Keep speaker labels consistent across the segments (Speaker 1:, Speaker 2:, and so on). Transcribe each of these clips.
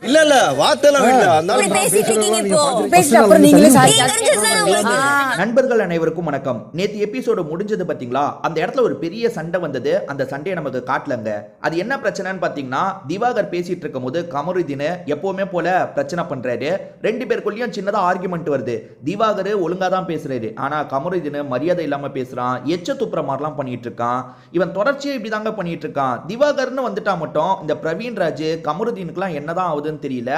Speaker 1: இல்ல இல்ல வார்த்தைலாம் விடல.
Speaker 2: இப்படி பேசிட்டு இருக்கீங்க இப்போ.
Speaker 3: பேசிட்டு அப்புறம் நீங்களே சாரி
Speaker 2: தெரிஞ்சிருச்சா உங்களுக்கு?
Speaker 4: நண்பர்கள் அனைவருக்கும் வணக்கம். நேத்து எபிசோடு முடிஞ்சது பாத்தீங்களா? அந்த இடத்துல ஒரு பெரிய சண்டை வந்தது. அந்த சண்டையை நமக்கு காட்டலங்க. அது என்ன பிரச்சனைன்னு பாத்தீங்கன்னா, திவாகர் பேசிட்டு இருக்கும் போது கமருதீன் எப்பவுமே போல பிரச்சனை பண்றாரு. ரெண்டு பேருக்குள்ளயும் சின்னதா ஆர்குமெண்ட் வருது. திவாகர் ஒழுங்கா தான் பேசுறாரு, ஆனா கமருதீன் மரியாதை இல்லாம பேசுறான், எச்ச துப்புற மாதிரிலாம் பண்ணிட்டு இருக்கான். இவன் தொடர்ச்சியா இப்படிதாங்க பண்ணிட்டு இருக்கான். திவாகர்னு வந்துட்டா மட்டும் இந்த பிரவீன் ராஜ் கமருதீனுக்குலாம் என்னதான் ஆகுதுன்னு தெரியல.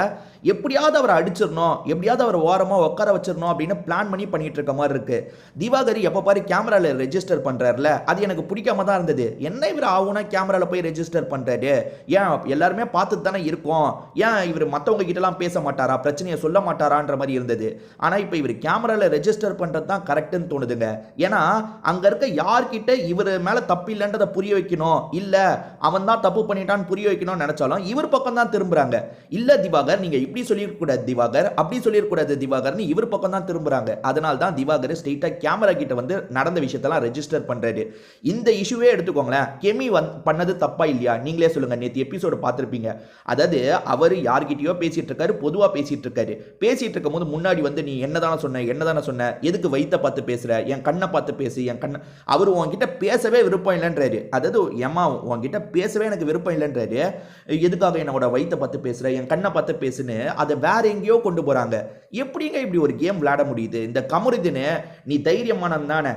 Speaker 4: எப்படியாவது அவரை அடிச்சிடணும், எப்படியாவது அவரை ஓரமா உட்கார வச்சிடணும் அப்படின்னு பிளான் பண்ணிட்டு இருக்க மாதிரி இருக்கு. திவாகர் எப்ப பாரு கேமரால ரெஜிஸ்டர் பண்றாருல, அது எனக்கு பிடிக்காம தான் இருந்தது. என்ன இவர் ஆகுனா கேமரால போய் ரெஜிஸ்டர் பண்றாரு? ஏன் எல்லாருமே பார்த்துட்டு தானே இருக்கோம், ஏன் இவர் மற்றவங்க கிட்ட எல்லாம் பேச மாட்டாரா, பிரச்சனையை சொல்ல மாட்டாரான்ற மாதிரி இருந்தது. ஆனா இப்ப இவர் கேமரால ரெஜிஸ்டர் பண்றது தான் கரெக்ட்னு தோணுதுங்க. ஏன்னா அங்க இருக்க யார்கிட்ட இவர் மேல தப்பு இல்லைன்றதை புரிய வைக்கணும், இல்ல அவன் தான் தப்பு பண்ணிட்டான்னு புரிய வைக்கணும்னு நினைச்சாலும் இவர் பக்கம் தான் திரும்புறாங்க. இல்ல திவாகர், நீங்க இப்படி சொல்லிருக்கூடாது திவாகர், அப்படி சொல்லிருக்கூடாது திவாகர்னு இவர் பக்கம் தான் திரும்புறாங்க. அதனால தான் திவாகர் ஸ்ட்ரெயிட்டா கேமரா கிட்ட வந்து நடந்த விஷயத்தெல்லாம் ரெஜிஸ்டர் பண்றாரு. இந்த இஷ்யூவே எடுத்துக்கோங்களேன், கெமி பண்ணது தப்பா இல்லையா நீங்களே சொல்லுங்க. நேற்று எபிசோடு பார்த்துருப்பீங்க. அதாவது அவர் யார்கிட்டயோ பேசிட்டு இருக்காரு, பொதுவா பேசிட்டு இருக்காரு. பேசிட்டு இருக்கும் போது முன்னாடி வந்து நீ என்னதான சொன்ன, எதுக்கு வயித்த பார்த்து பேசுற, என் கண்ணை பார்த்து பேசு, என் கண்ணை. அவர் உன்கிட்ட பேசவே விருப்பம் இல்லைன்றாரு. அதாவது ஏமா உன்கிட்ட பேசவே எனக்கு விருப்பம் இல்லைன்றாரு, எதுக்காக என்னோட வயித்த பார்த்து பேசுற, என் கண்ணை பார்த்து பேசுன்னு அதை வேற எங்கேயோ கொண்டு போறாங்க. எப்படிங்க இப்படி ஒரு கேம் விளையாட முடியுது? இந்த கமருதீன், நீ தைரியமானவன் தானே,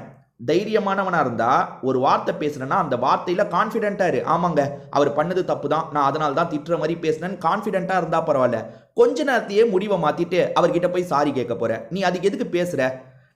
Speaker 4: தைரியமானவனா இருந்தா ஒரு வார்த்தை பேசுறேன்னா அந்த வார்த்தையில கான்ஃபிடென்ட்டா இரு. ஆமாங்க அவர் பண்ணது தப்பு தான், நான் அதனால தான் திட்டுற மாதிரி பேசினேன்னு கான்ஃபிடென்ட்டா இருந்தா பரவாயில்ல. கொஞ்ச நேரத்தையே முடிவை மாத்திட்டு அவர்கிட்ட போய் சாரி கேட்க போற, நீ அதுக்கு எதுக்கு பேசுற?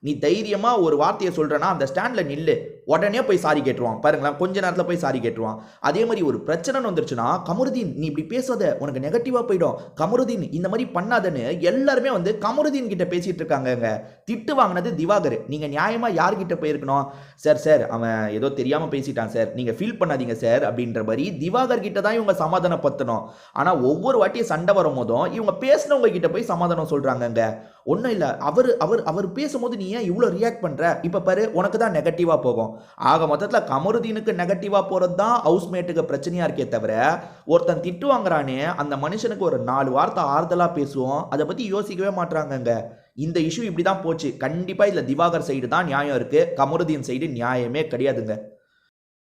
Speaker 4: நீ தைரியமா ஒரு வார்த்தையை சொல்றனா அந்த ஸ்டாண்ட்ல நில்லு, உடனே போய் சாரி கேட்டுருவான். பாருங்களேன், கொஞ்ச நேரத்துல போய் சாரி கேட்டுருவான். அதே மாதிரி ஒரு பிரச்சனை வந்துருச்சுன்னா, கமருதீன் நீ இப்படி பேசாத, உனக்கு நெகட்டிவா போயிடும், கமருதீன் இந்த மாதிரி பண்ணாதன்னு எல்லாருமே வந்து கமருதீன் கிட்ட பேசிட்டு இருக்காங்க. திட்டு வாங்கினது திவாகர். நீங்க நியாயமா யார்கிட்ட போயிருக்கணும்? சார் அவன் ஏதோ தெரியாம பேசிட்டான் சார், நீங்க ஃபீல் பண்ணாதீங்க சார் அப்படின்ற மாதிரி திவாகர் கிட்ட தான் இவங்க சமாதானப்படுத்தணும். ஆனா ஒவ்வொரு வாட்டியும் சண்டை வரும் போதும் இவங்க பேசினவங்க கிட்ட போய் சமாதானம் சொல்றாங்க. ஒன்றும் இல்லை, அவர் பேசும்போது நீ ஏன் இவ்வளோ ரியாக்ட் பண்ற, இப்போ பாரு உனக்கு தான் நெகட்டிவா போகும். ஆக மொத்தத்தில் கமருதீனுக்கு நெகட்டிவா போறது தான் ஹவுஸ்மேட்டுக்கு பிரச்சனையா இருக்கே தவிர, ஒருத்தன் திட்டு வாங்குறானே அந்த மனுஷனுக்கு ஒரு 4 வார்த்தை ஆறுதலா பேசுவோம், அதை பத்தி யோசிக்கவே மாட்டாங்க. இந்த இஷ்யூ இப்படி தான் போச்சு. கண்டிப்பா இதுல திவாகர் சைடு தான் நியாயம் இருக்கு, கமருதீன் சைடு நியாயமே கிடையாதுங்க.